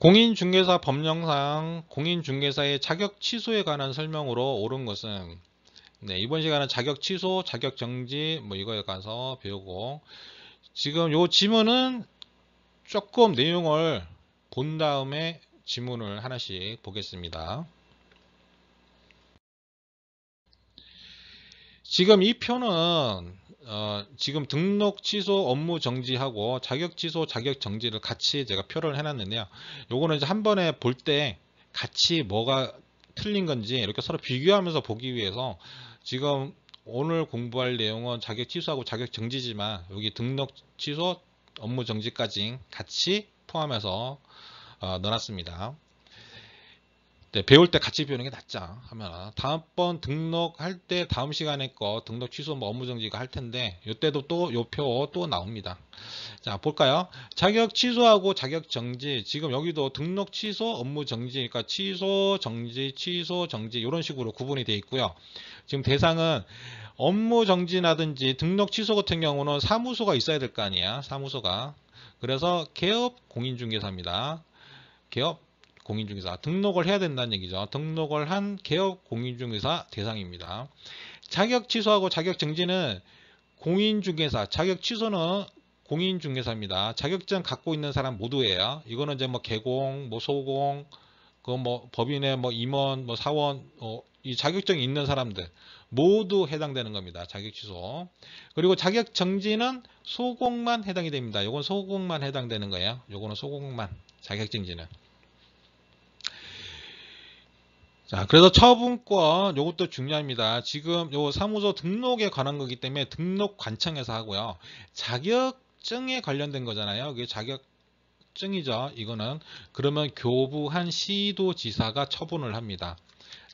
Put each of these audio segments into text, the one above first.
공인중개사 법령상 공인중개사의 자격 취소에 관한 설명으로 옳은 것은 이번 시간은 자격 취소, 자격 정지 이거에 가서 배우고 지금 요 지문은 조금 내용을 본 다음에 지문을 하나씩 보겠습니다. 지금 이 표는 지금 등록 취소 업무 정지하고 자격 취소 자격 정지를 같이 제가 표를 해놨는데요. 요거는 이제 한 번에 볼 때 같이 뭐가 틀린 건지 이렇게 서로 비교하면서 보기 위해서 지금 오늘 공부할 내용은 자격 취소하고 자격 정지지만 여기 등록 취소 업무 정지까지 같이 포함해서 넣어놨습니다. 네, 배울 때 같이 배우는 게 낫죠. 하면 다음번 등록할 때 다음 시간에 거 등록 취소 업무 정지가 할 텐데 이때도 또 요 표 또 나옵니다. 자, 볼까요? 자격 취소하고 자격 정지. 지금 여기도 등록 취소 업무 정지, 그러니까 취소 정지 이런 식으로 구분이 되어 있고요. 지금 대상은 업무 정지라든지 등록 취소 같은 경우는 사무소가 있어야 될 거 아니야. 사무소가. 그래서 개업 공인중개사입니다. 개업 공인중개사 등록을 해야 된다는 얘기죠. 등록을 한 개업 공인중개사 대상입니다. 자격 취소하고 자격 정지는 공인중개사, 자격 취소는 공인중개사입니다. 자격증 갖고 있는 사람 모두예요. 이거는 이제 개공, 소공, 그 법인의 임원, 사원, 이 자격증이 있는 사람들 모두 해당되는 겁니다. 자격 취소. 그리고 자격 정지는 소공만 해당이 됩니다. 이건 소공만 해당되는 거예요. 요거는 소공만 자격 정지는. 자, 그래서 처분권 요것도 중요합니다. 지금 요 사무소 등록에 관한 거기 때문에 등록관청에서 하고요. 자격증에 관련된 거잖아요. 그게 자격증이죠. 이거는 그러면 교부한 시도지사가 처분을 합니다.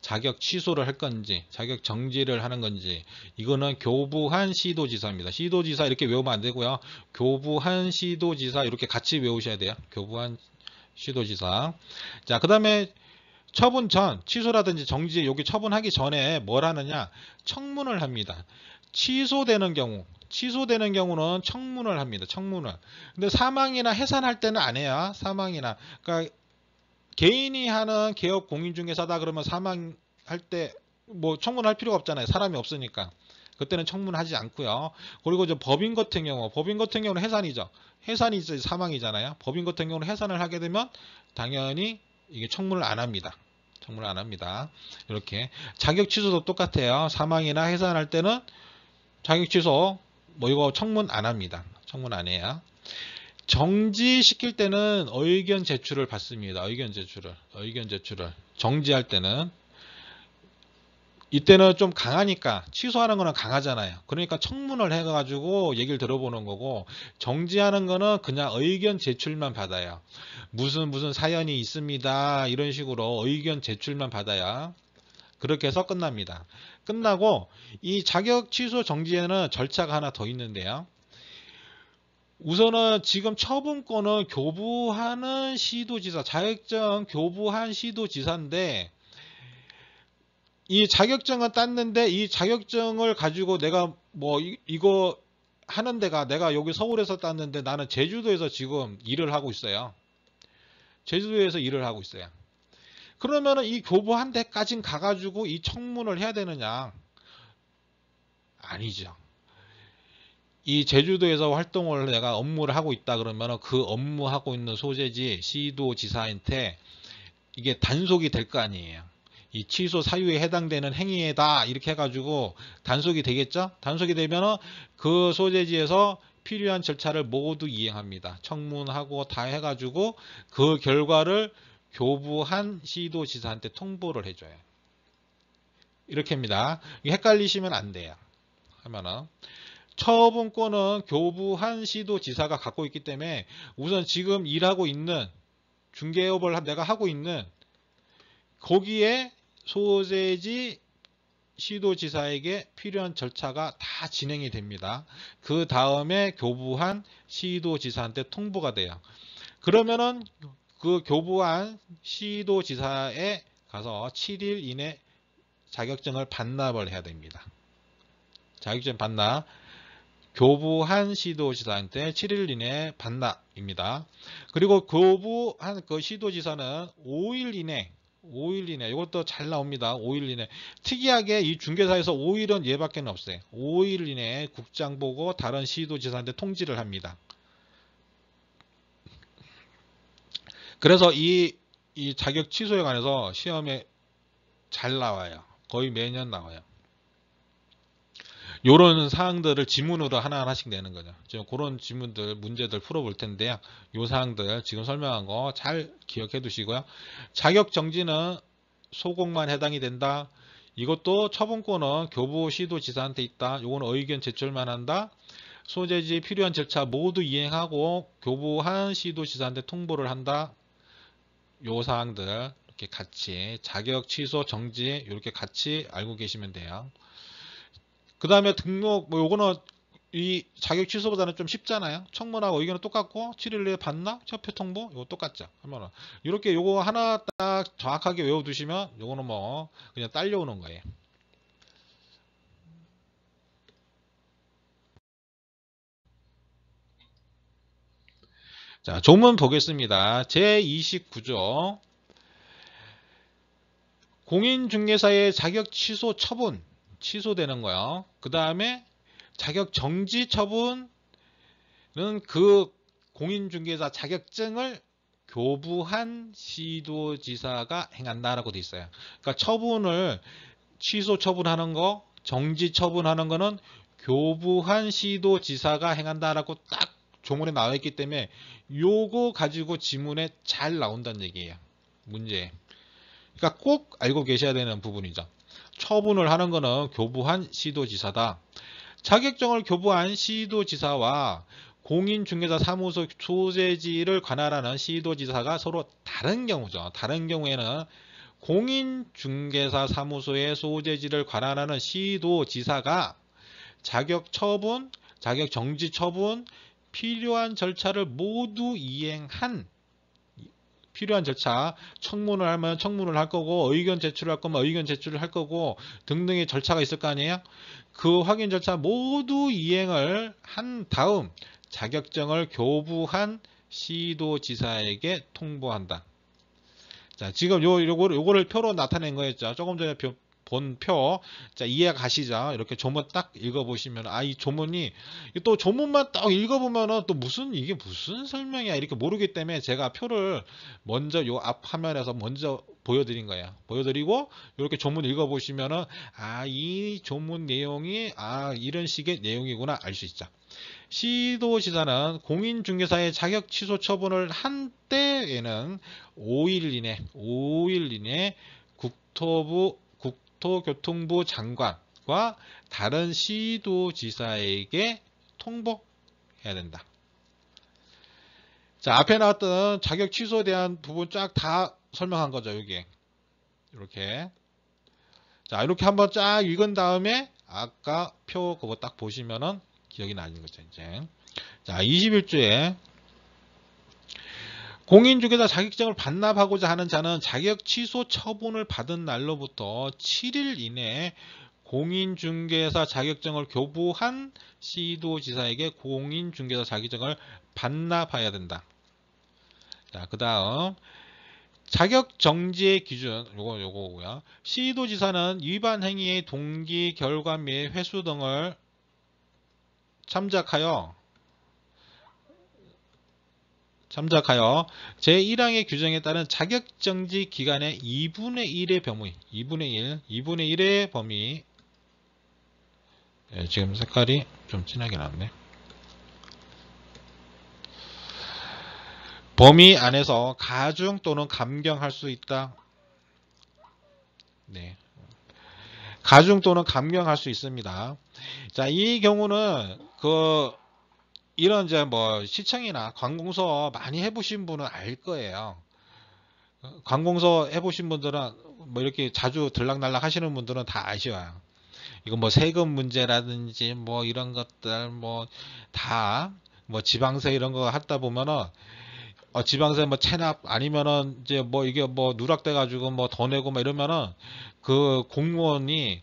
자격 취소를 할 건지 자격 정지를 하는 건지 이거는 교부한 시도지사입니다. 시도지사 이렇게 외우면 안 되고요. 교부한 시도지사 이렇게 같이 외우셔야 돼요. 교부한 시도지사. 자, 그 다음에 처분 전, 취소라든지 정지, 여기 처분하기 전에 뭘 하느냐? 청문을 합니다. 취소되는 경우는 청문을 합니다. 청문을. 근데 사망이나 해산할 때는 안 해요. 사망이나. 그러니까 개인이 하는 개업 공인중개사다 그러면 사망할 때 청문할 필요가 없잖아요. 사람이 없으니까. 그때는 청문하지 않고요. 그리고 이제 법인 같은 경우는 해산이죠. 해산이 있어야 사망이잖아요. 법인 같은 경우는 해산을 하게 되면 당연히 이게 청문을 안 합니다. 청문을 안 합니다. 이렇게 자격 취소도 똑같아요. 사망이나 해산할 때는 자격 취소 이거 청문 안 합니다. 청문 안 해요. 정지시킬 때는 의견 제출을 받습니다. 의견 제출을 정지할 때는 이때는 좀 강하니까 취소하는 거는 강하잖아요. 그러니까 청문을 해가지고 얘기를 들어보는 거고 정지하는 거는 그냥 의견 제출만 받아요. 무슨 사연이 있습니다. 이런 식으로 의견 제출만 받아야 그렇게 해서 끝납니다. 끝나고 이 자격 취소 정지에는 절차가 하나 더 있는데요. 우선은 지금 처분권은 교부하는 시도지사, 자격증 교부한 시도지사인데 이 자격증은 땄는데 이 자격증을 가지고 내가 이거 하는 데가 내가 여기 서울에서 땄는데 나는 제주도에서 지금 일을 하고 있어요. 제주도에서 일을 하고 있어요. 그러면은 이 교부한 데까진 가가지고 이 청문을 해야 되느냐? 아니죠. 이 제주도에서 활동을 내가 업무를 하고 있다 그러면은 그 업무하고 있는 소재지 시도지사한테 이게 단속이 될 거 아니에요. 이 취소 사유에 해당되는 행위에다 이렇게 해가지고 단속이 되겠죠? 단속이 되면은 그 소재지에서 필요한 절차를 모두 이행합니다. 청문하고 다 해가지고 그 결과를 교부한 시도지사한테 통보를 해줘요. 이렇게 합니다. 헷갈리시면 안 돼요. 하면은 처분권은 교부한 시도지사가 갖고 있기 때문에 우선 지금 일하고 있는 중개업을 내가 하고 있는 거기에 소재지 시도지사에게 필요한 절차가 다 진행이 됩니다. 그 다음에 교부한 시도지사한테 통보가 돼요. 그러면은 그 교부한 시도지사에 가서 7일 이내 자격증을 반납을 해야 됩니다. 자격증 반납. 교부한 시도지사한테 7일 이내 반납입니다. 그리고 교부한 그 시도지사는 5일 이내 이것도 잘 나옵니다. 5일 이내. 특이하게 이 중개사에서 5일은 얘밖에 없어요. 5일 이내에 국장 보고 다른 시도지사한테 통지를 합니다. 그래서 이 자격 취소에 관해서 시험에 잘 나와요. 거의 매년 나와요. 요런 사항들을 지문으로 하나하나씩 내는 거죠. 지금 그런 지문들, 문제들 풀어볼 텐데요. 요 사항들 지금 설명한 거 잘 기억해 두시고요. 자격 정지는 소곡만 해당이 된다. 이것도 처분권은 교부 시도지사한테 있다. 요거는 의견 제출만 한다. 소재지 필요한 절차 모두 이행하고 교부한 시도지사한테 통보를 한다. 요 사항들 이렇게 같이 자격 취소 정지 이렇게 같이 알고 계시면 돼요. 그 다음에 등록 뭐 요거는 이 자격 취소보다는 좀 쉽잖아요. 청문하고 의견은 똑같고 7일 내에 반납 협회 통보 이거 똑같죠. 그러면 이렇게 요거 하나 딱 정확하게 외워두시면 요거는 뭐 그냥 딸려오는 거예요. 자, 조문 보겠습니다. 제29조 공인중개사의 자격 취소 처분 취소되는 거요. 그 다음에 자격 정지 처분은 그 공인중개사 자격증을 교부한 시도지사가 행한다라고 돼 있어요. 그러니까 처분을 취소 처분하는 거, 정지 처분하는 거는 교부한 시도지사가 행한다라고 딱 조문에 나와 있기 때문에 요거 가지고 지문에 잘 나온다는 얘기예요. 문제. 그러니까 꼭 알고 계셔야 되는 부분이죠. 처분을 하는 거는 교부한 시도지사다. 자격증을 교부한 시도지사와 공인중개사 사무소 소재지를 관할하는 시도지사가 서로 다른 경우죠. 다른 경우에는 공인중개사 사무소의 소재지를 관할하는 시도지사가 자격 처분, 자격 정지 처분, 필요한 절차를 모두 이행한 필요한 절차, 청문을 하면 청문을 할 거고 의견 제출을 할 거면 의견 제출을 할 거고 등등의 절차가 있을 거 아니에요. 그 확인 절차 모두 이행을 한 다음 자격증을 교부한 시도지사에게 통보한다. 자, 지금 요거를 표로 나타낸 거였죠. 조금 전에 본 표. 자, 이해 가시죠? 이렇게 조문 딱 읽어보시면, 이 조문이, 또 조문만 딱 읽어보면은 또 이게 무슨 설명이야. 이렇게 모르기 때문에 제가 표를 먼저 요 앞 화면에서 먼저 보여드린 거예요. 보여드리고, 이렇게 조문 읽어보시면은, 이 조문 내용이, 이런 식의 내용이구나 알 수 있죠. 시도지사는 공인중개사의 자격 취소 처분을 한 때에는 5일 이내 국토교통부 장관과 다른 시도지사에게 통보해야 된다. 자, 앞에 나왔던 자격 취소에 대한 부분 쫙 다 설명한 거죠, 여기. 이렇게. 자, 이렇게 한번 쫙 읽은 다음에 아까 표 그거 딱 보시면은 기억이 나는 거죠, 이제. 자, 21조에 공인중개사 자격증을 반납하고자 하는 자는 자격 취소 처분을 받은 날로부터 7일 이내에 공인중개사 자격증을 교부한 시도지사에게 공인중개사 자격증을 반납해야 된다. 자, 그 다음 자격 정지의 기준 요거고요. 시도지사는 위반 행위의 동기, 결과 및 횟수 등을 참작하여 제1항의 규정에 따른 자격정지 기간의 2분의 1의 범위, 2분의 1의 범위, 지금 색깔이 좀 진하게 나왔네. 범위 안에서 가중 또는 감경할 수 있다. 네. 가중 또는 감경할 수 있습니다. 자, 이 경우는 이런 이제 뭐 시청이나 관공서 많이 해보신 분은 알 거예요. 관공서 해보신 분들은 뭐 이렇게 자주 들락날락 하시는 분들은 다 아셔요. 이거 뭐 세금 문제라든지 뭐 이런 것들 뭐 다 뭐 지방세 이런 거 하다 보면은 지방세 뭐 체납 아니면은 이제 뭐 이게 뭐 누락돼 가지고 뭐 더 내고 막 이러면은 그 공무원이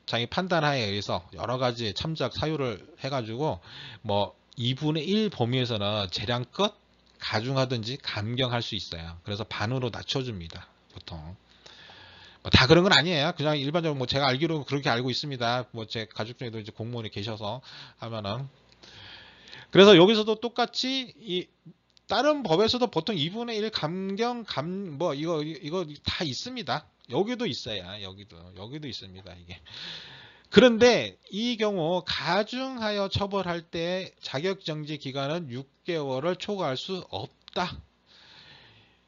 자기 판단하에 의해서 여러 가지 참작 사유를 해가지고 뭐 2분의 1 범위에서는 재량껏 가중하든지 감경할 수 있어요. 그래서 반으로 낮춰줍니다. 보통. 뭐다 그런 건 아니에요. 그냥 일반적으로 뭐 제가 알기로 그렇게 알고 있습니다. 뭐 제 가족 중에도 이제 공무원이 계셔서 하면은. 그래서 여기서도 똑같이 이 다른 법에서도 보통 2분의 1 감경 뭐 이거 다 있습니다. 여기도 있어요. 여기도 있습니다. 이게. 그런데 이 경우 가중하여 처벌할 때 자격정지 기간은 6개월을 초과할 수 없다.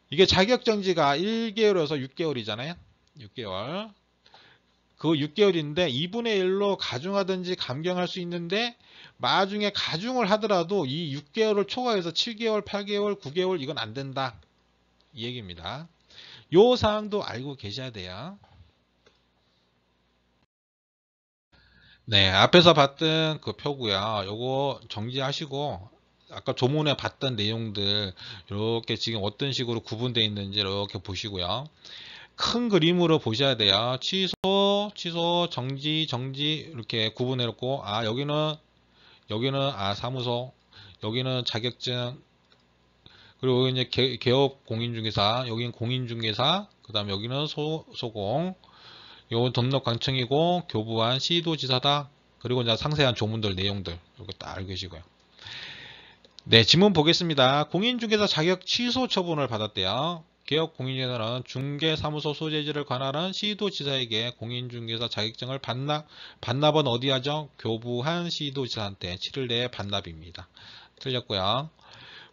이게 자격정지가 1개월에서 6개월이잖아요. 6개월. 그 6개월인데 2분의 1로 가중하든지 감경할 수 있는데 나중에 가중을 하더라도 이 6개월을 초과해서 7개월, 8개월, 9개월 이건 안 된다. 이 얘기입니다. 요 사항도 알고 계셔야 돼요. 네, 앞에서 봤던 그 표고요. 요거 정지하시고 아까 조문에 봤던 내용들 이렇게 지금 어떤 식으로 구분되어 있는지 이렇게 보시고요. 큰 그림으로 보셔야 돼요. 취소, 정지 이렇게 구분해 놓고 여기는 사무소, 여기는 자격증, 그리고 이제 개업 공인중개사, 여기는 공인중개사, 그다음에 여기는 소공, 요건 등록관청이고 교부한 시도지사다. 그리고 이제 상세한 조문들 내용들 이렇게 딱 알고 계시고요. 네, 지문 보겠습니다. 공인중개사 자격 취소 처분을 받았대요. 개업 공인중개사는 중개사무소 소재지를 관할한 시도지사에게 공인중개사 자격증을 반납은 어디 하죠? 교부한 시도지사한테 7일 내에 반납입니다. 틀렸고요.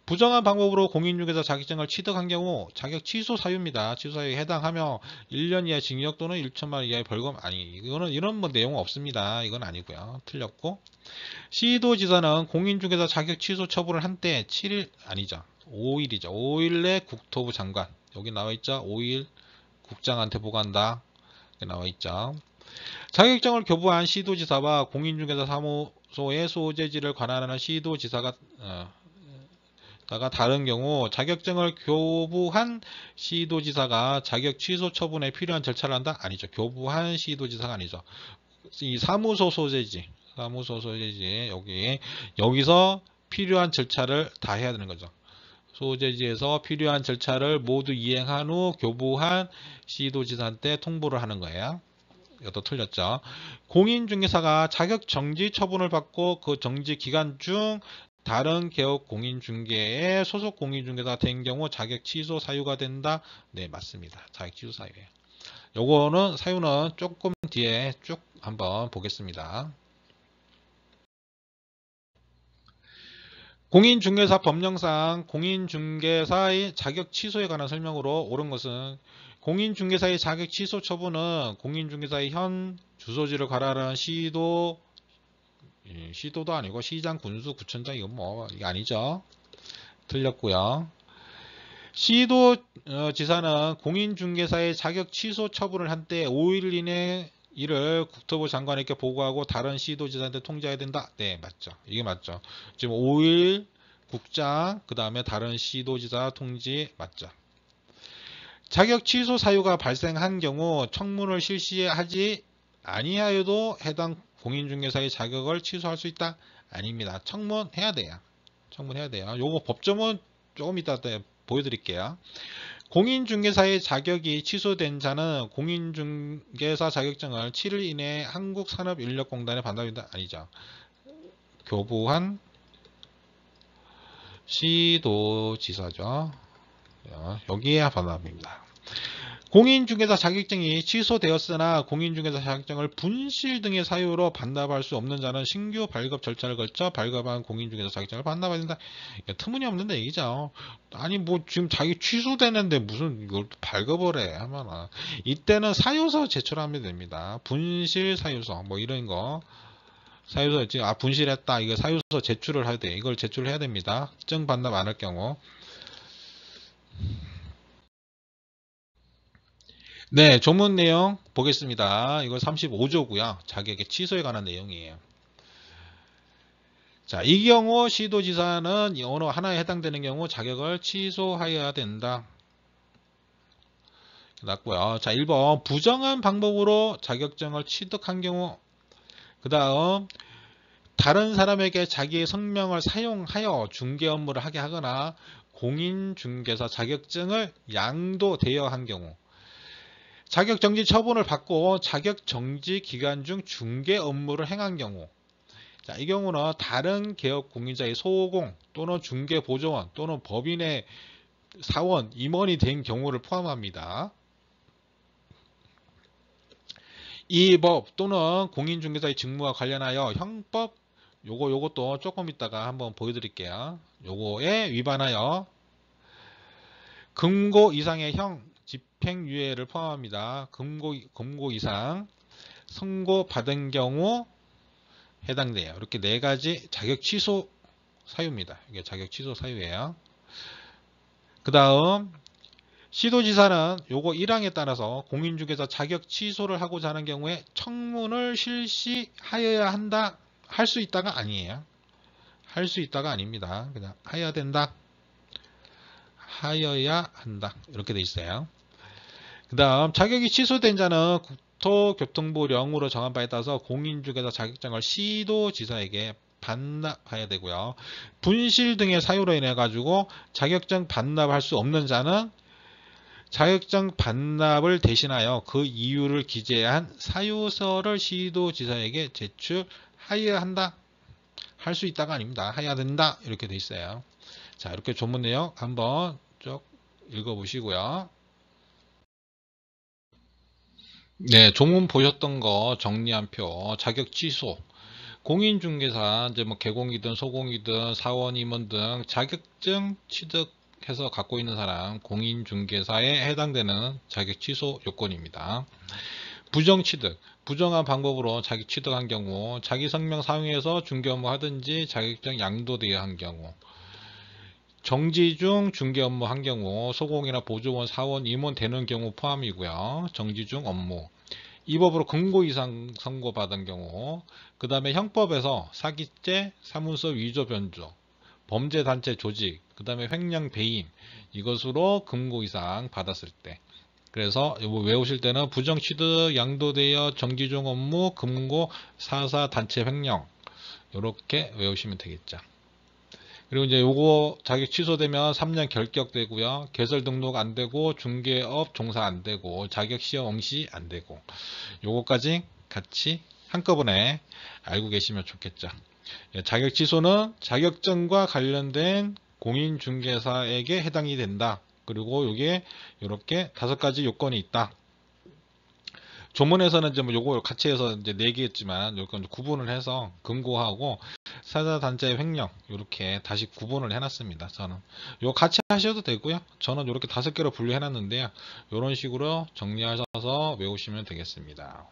부정한 방법으로 공인중개사 자격증을 취득한 경우 자격 취소 사유입니다. 취소 사유에 해당하며 1년 이하의 징역 또는 1천만 원 이하의 벌금 이런 뭐 내용 없습니다. 이건 아니고요. 틀렸고. 시도지사는 공인중개사 자격 취소 처분을 한 때 7일 아니죠. 5일이죠. 5일 내 국토부 장관 여기 나와 있죠. 5일 국장한테 보고한다. 여기 나와 있죠. 자격증을 교부한 시도지사와 공인중개사 사무소의 소재지를 관할하는 시도지사가 다른 경우 자격증을 교부한 시도지사가 자격 취소 처분에 필요한 절차를 한다? 아니죠. 교부한 시도지사가 아니죠. 이 사무소 소재지 여기서 필요한 절차를 다 해야 되는 거죠. 소재지에서 필요한 절차를 모두 이행한 후 교부한 시도지사한테 통보를 하는 거예요. 이것도 틀렸죠. 공인중개사가 자격 정지 처분을 받고 그 정지 기간 중 다른 개업 공인중개에 소속 공인중개사가 된 경우 자격 취소 사유가 된다. 네, 맞습니다. 자격 취소 사유예요. 요거는 사유는 조금 뒤에 쭉 한번 보겠습니다. 공인중개사 법령상 공인중개사의 자격 취소에 관한 설명으로 옳은 것은 공인중개사의 자격 취소 처분은 공인중개사의 현 주소지를 관할하는 시도도 아니고 시장, 군수, 구청장 이건 뭐 이게 아니죠. 틀렸고요. 시도지사는 공인중개사의 자격 취소 처분을 한 때 5일 이내 이를 국토부 장관에게 보고하고 다른 시도지사한테 통지해야 된다. 네, 맞죠. 이게 맞죠. 지금 5일 국장 그 다음에 다른 시도지사 통지 맞죠. 자격 취소 사유가 발생한 경우 청문을 실시하지 아니하여도 해당 공인중개사의 자격을 취소할 수 있다? 아닙니다. 청문해야 돼요. 청문해야 돼요. 요거 법조문 조금 이따 보여드릴게요. 공인중개사의 자격이 취소된 자는 공인중개사 자격증을 7일 이내에 한국산업인력공단에 반납한다? 아니죠. 교부한 시도지사죠. 여기에 반납입니다. 공인중개사 자격증이 취소되었으나 공인중개사 자격증을 분실 등의 사유로 반납할 수 없는 자는 신규 발급 절차를 거쳐 발급한 공인중개사 자격증을 반납해야 된다. 터무니없는데 얘기죠. 아니 뭐 지금 자기 취소되는데 무슨 이걸 발급을 해 하면은 이때는 사유서 제출하면 됩니다. 분실 사유서 뭐 이런 거 사유서 지금 분실했다 이거 사유서 제출을 해야 돼. 이걸 제출을 해야 됩니다. 증 반납 안 할 경우. 네, 조문 내용 보겠습니다. 이거 35조고요. 자격의 취소에 관한 내용이에요. 자, 이 경우 시도지사는 이 어느 하나에 해당되는 경우 자격을 취소하여야 된다. 났고요. 자, 1번 부정한 방법으로 자격증을 취득한 경우. 그 다음 다른 사람에게 자기의 성명을 사용하여 중개 업무를 하게 하거나 공인중개사 자격증을 양도대여한 경우. 자격정지 처분을 받고 자격정지 기간 중 중개 업무를 행한 경우. 자, 이 경우는 다른 개업 공인자의 소공 또는 중개보조원 또는 법인의 사원, 임원이 된 경우를 포함합니다. 이 법 또는 공인중개사의 직무와 관련하여 형법, 요것도 조금 이따가 한번 보여드릴게요. 요거에 위반하여 금고 이상의 형, 집행유예를 포함합니다. 금고 이상 선고받은 경우 해당돼요. 이렇게 네 가지 자격 취소 사유입니다. 이게 자격 취소 사유예요. 그 다음 시도지사는 요거 1항에 따라서 공인중개사 자격 취소를 하고자 하는 경우에 청문을 실시하여야 한다. 할 수 있다가 아니에요. 할 수 있다가 아닙니다. 그냥 하여야 된다. 하여야 한다. 이렇게 돼 있어요. 그 다음 자격이 취소된 자는 국토교통부령으로 정한 바에 따라서 공인중개사 자격증을 시도지사에게 반납해야 되고요. 분실 등의 사유로 인해 가지고 자격증 반납할 수 없는 자는 자격증 반납을 대신하여 그 이유를 기재한 사유서를 시도지사에게 제출하여야 한다. 할 수 있다가 아닙니다. 해야 된다. 이렇게 돼 있어요. 자, 이렇게 조문 내용 한번 쭉 읽어보시고요. 네, 조문 보셨던 거 정리한 표, 자격 취소. 공인중개사, 이제 뭐 개공이든 소공이든 사원 임원 등 자격증 취득해서 갖고 있는 사람, 공인중개사에 해당되는 자격 취소 요건입니다. 부정 취득, 부정한 방법으로 자기 취득한 경우, 자기 성명 사용해서 중개 업무 하든지 자격증 양도되어 한 경우, 정지 중 중개 업무 한 경우, 소공이나 보조원, 사원, 임원 되는 경우 포함이고요. 정지 중 업무. 이 법으로 금고 이상 선고받은 경우, 그 다음에 형법에서 사기죄, 사문서 위조 변조, 범죄단체 조직, 그 다음에 횡령 배임, 이것으로 금고 이상 받았을 때. 그래서 이거 외우실 때는 부정취득, 양도되어, 정지 중 업무, 금고, 사사, 단체 횡령 이렇게 외우시면 되겠죠. 그리고 이제 요거 자격 취소되면 3년 결격되고요. 개설 등록 안 되고 중개업 종사 안 되고 자격 시험 응시 안 되고 요거까지 같이 한꺼번에 알고 계시면 좋겠죠. 자격 취소는 자격증과 관련된 공인중개사에게 해당이 된다. 그리고 요게 이렇게 5가지 요건이 있다. 조문에서는 이제 뭐 요거 같이 해서 이제 4개였지만 요건 구분을 해서 금고하고 사자단체 횡령 이렇게 다시 구분을 해놨습니다. 저는 요 같이 하셔도 되고요. 저는 이렇게 5개로 분류해놨는데요. 이런 식으로 정리하셔서 외우시면 되겠습니다.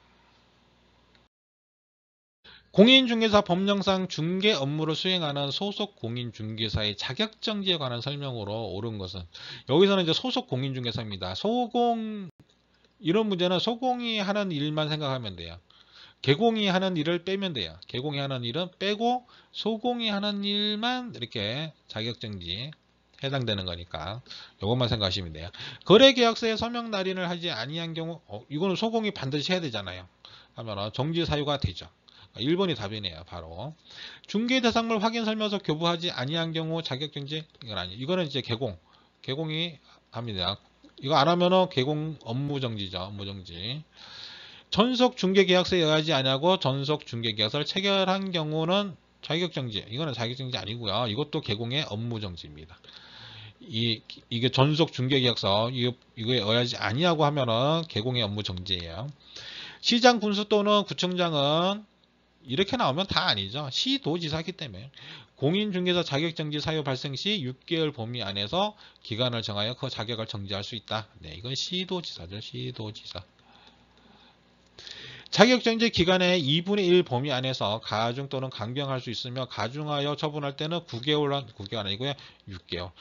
공인중개사 법령상 중개 업무를 수행하는 소속 공인중개사의 자격정지에 관한 설명으로 옳은 것은 여기서는 이제 소속 공인중개사입니다. 소공 이런 문제는 소공이 하는 일만 생각하면 돼요. 개공이 하는 일을 빼면 돼요. 개공이 하는 일은 빼고 소공이 하는 일만 이렇게 자격정지 해당되는 거니까 이것만 생각하시면 돼요. 거래계약서에 서명 날인을 하지 아니한 경우 이거는 소공이 반드시 해야 되잖아요. 하면 정지 사유가 되죠. 1번이 답이네요. 바로 중개대상물 확인 설명서 교부하지 아니한 경우 자격정지 이건 아니에요. 이거는 이제 개공이 합니다. 이거 안 하면은 개공 업무정지죠. 업무정지. 전속 중개계약서에 의하지 아니하고 전속 중개계약서를 체결한 경우는 자격정지. 이거는 자격정지 아니고요. 이것도 개공의 업무정지입니다. 이게 전속 중개계약서 이거에 의하지 아니하고 하면은 개공의 업무정지예요. 시장 군수 또는 구청장은 이렇게 나오면 다 아니죠. 시도지사기 때문에 공인중개사 자격정지 사유 발생 시 6개월 범위 안에서 기간을 정하여 그 자격을 정지할 수 있다. 네, 이건 시도지사죠. 시도지사. 자격정지 기간의 2분의 1 범위 안에서 가중 또는 강경할 수 있으며 가중하여 처분할 때는 9개월 아니고요. 6개월.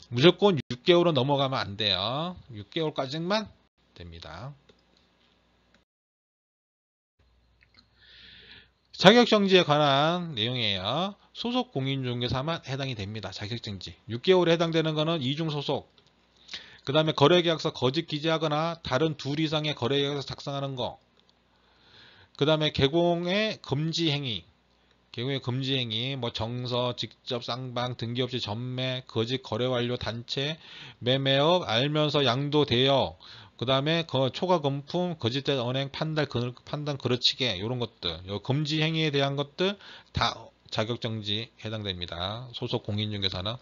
무조건 6개월은 넘어가면 안 돼요. 6개월까지만 됩니다. 자격정지에 관한 내용이에요. 소속 공인중개사만 해당이 됩니다. 자격정지. 6개월에 해당되는 거는 이중소속. 그 다음에 거래계약서 거짓 기재하거나 다른 둘 이상의 거래계약서 작성하는 거. 그 다음에 개공의 금지행위. 개공의 금지행위, 뭐 정서, 직접 쌍방, 등기 없이 전매, 거짓 거래 완료 단체, 매매업, 알면서 양도 대여, 그 다음에 초과 금품, 거짓된 언행, 판단 그르치게, 이런 것들, 요 금지 행위에 대한 것들 다 자격정지 해당됩니다. 소속 공인중개사는.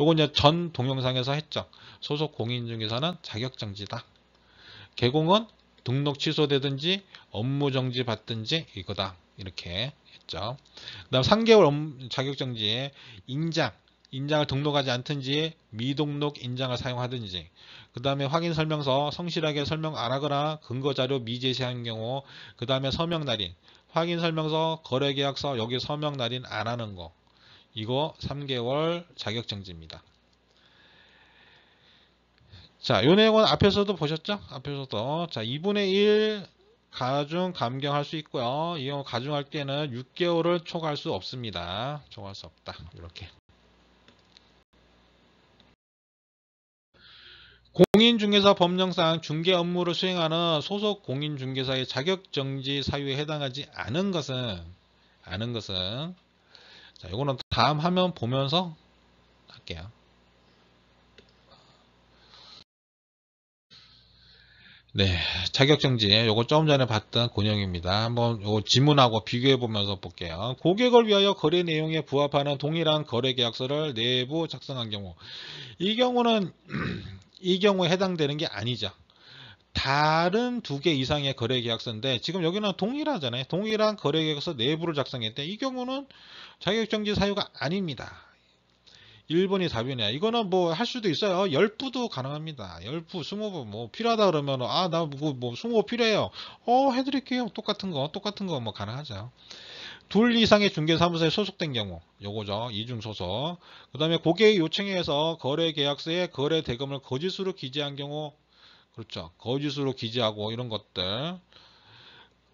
요건 이제 전 동영상에서 했죠. 소속 공인중개사는 자격정지다. 개공은 등록 취소되든지 업무정지 받든지 이거다. 이렇게 했죠. 그 다음 3개월 자격정지에 인장을 등록하지 않든지 미등록 인장을 사용하든지, 그 다음에 확인설명서 성실하게 설명 안 하거나 근거자료 미제시한 경우, 그 다음에 서명날인, 확인설명서, 거래계약서 여기 서명날인 안 하는 거, 이거 3개월 자격정지입니다. 자, 요 내용은 앞에서도 보셨죠? 앞에서도. 자, 2분의 1 가중 감경할 수 있고요. 이 경우 가중할 때는 6개월을 초과할 수 없습니다. 초과할 수 없다. 이렇게. 공인중개사 법령상 중개 업무를 수행하는 소속 공인중개사의 자격정지 사유에 해당하지 않은 것은 자, 요거는 다음 화면 보면서 할게요. 네, 자격정지. 요거 조금 전에 봤던 그 내용입니다. 한번 요 지문하고 비교해 보면서 볼게요. 고객을 위하여 거래 내용에 부합하는 동일한 거래계약서를 내부 작성한 경우, 이 경우는 이 경우에 해당되는 게 아니죠. 다른 2개 이상의 거래계약서인데 지금 여기는 동일하잖아요. 동일한 거래계약서 내부를 작성했대. 이 경우는 자격정지 사유가 아닙니다. 1번이 답이네요. 이거는 뭐 할 수도 있어요. 10부도 가능합니다. 10부, 20부 뭐 필요하다 그러면 나 뭐 20부 필요해요. 해드릴게요. 똑같은 거 뭐 가능하죠. 둘 이상의 중개사무소에 소속된 경우, 요거죠. 이중소속. 그 다음에 고객의 요청에 의해서 거래계약서에 거래 대금을 거짓으로 기재한 경우, 그렇죠. 거짓으로 기재하고 이런 것들.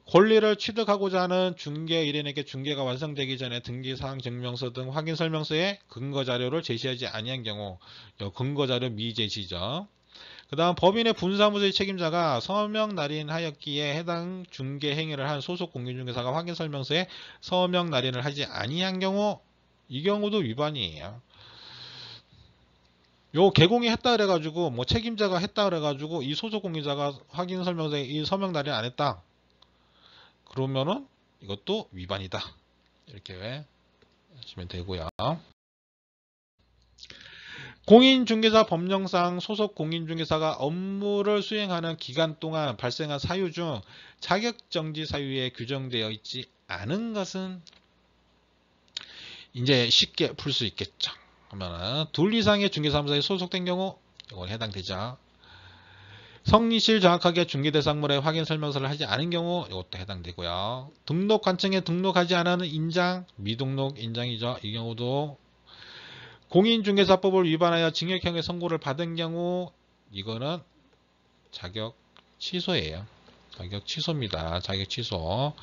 권리를 취득하고자 하는 중개 일인에게 중개가 완성되기 전에 등기사항 증명서 등 확인설명서에 근거자료를 제시하지 아니한 경우, 근거자료 미제시죠. 그 다음 법인의 분사무소의 책임자가 서명 날인하였기에 해당 중개 행위를 한 소속 공인중개사가 확인설명서에 서명 날인을 하지 아니한 경우, 이 경우도 위반이에요. 요 개공이 했다 그래가지고 뭐 책임자가 했다 그래가지고 이 소속 공인자가 확인설명서에 이 서명 날인 안 했다, 그러면은 이것도 위반이다. 이렇게 하시면 되고요. 공인중개사 법령상 소속 공인중개사가 업무를 수행하는 기간 동안 발생한 사유 중 자격정지 사유에 규정되어 있지 않은 것은 이제 쉽게 풀 수 있겠죠. 그러면 둘 이상의 중개사무소에 소속된 경우 이건 해당되죠. 성실 정확하게 중개대상물의 확인 설명서를 하지 않은 경우 이것도 해당되고요. 등록 관청에 등록하지 않은 인장, 미등록 인장이죠. 이 경우도 공인중개사법을 위반하여 징역형의 선고를 받은 경우 이거는 자격 취소예요. 자격 취소입니다. 자격 취소.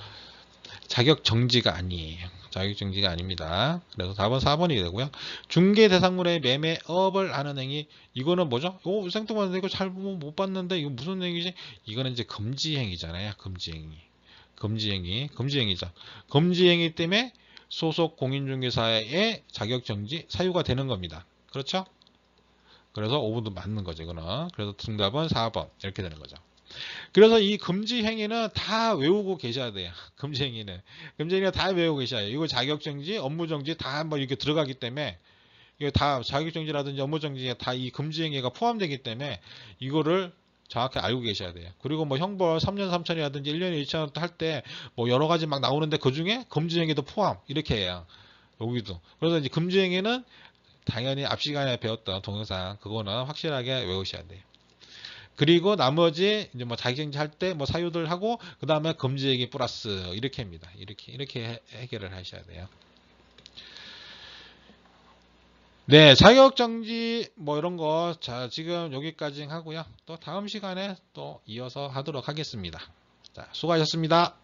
자격 정지가 아니에요. 자격 정지가 아닙니다. 그래서 답은 4번이 되고요. 중개대상물의 매매업을 하는 행위, 이거는 뭐죠? 생뚱맞은데 이거 잘 못 봤는데 이거 무슨 행위지? 이거는 이제 금지행위잖아요. 금지행위죠. 금지행위 때문에 소속 공인중개사의 자격정지 사유가 되는 겁니다. 그렇죠? 그래서 5번도 맞는 거죠. 이거는. 그래서 정답은 4번 이렇게 되는 거죠. 그래서 이 금지 행위는 다 외우고 계셔야 돼요. 금지 행위는 다 외우고 계셔야 해요. 이거 자격정지, 업무정지 다 한번 이렇게 들어가기 때문에, 이거 다 자격정지라든지 업무정지에 다 이 금지 행위가 포함되기 때문에 이거를 정확히 알고 계셔야 돼요. 그리고 뭐 형벌 3년 3천이라든지 1년에 2천 할 때 뭐 여러 가지 막 나오는데 그 중에 금지 행위도 포함 이렇게 해요. 여기도. 그래서 이제 금지 행위는 당연히 앞 시간에 배웠던 동영상 그거는 확실하게 외우셔야 돼요. 그리고 나머지 이제 뭐 자격정지 할 때 뭐 사유들 하고 그 다음에 금지행위 플러스 이렇게 합니다. 이렇게 해결을 하셔야 돼요. 네, 자격정지 뭐 이런 거 자 지금 여기까지 하고요. 또 다음 시간에 또 이어서 하도록 하겠습니다. 자, 수고하셨습니다.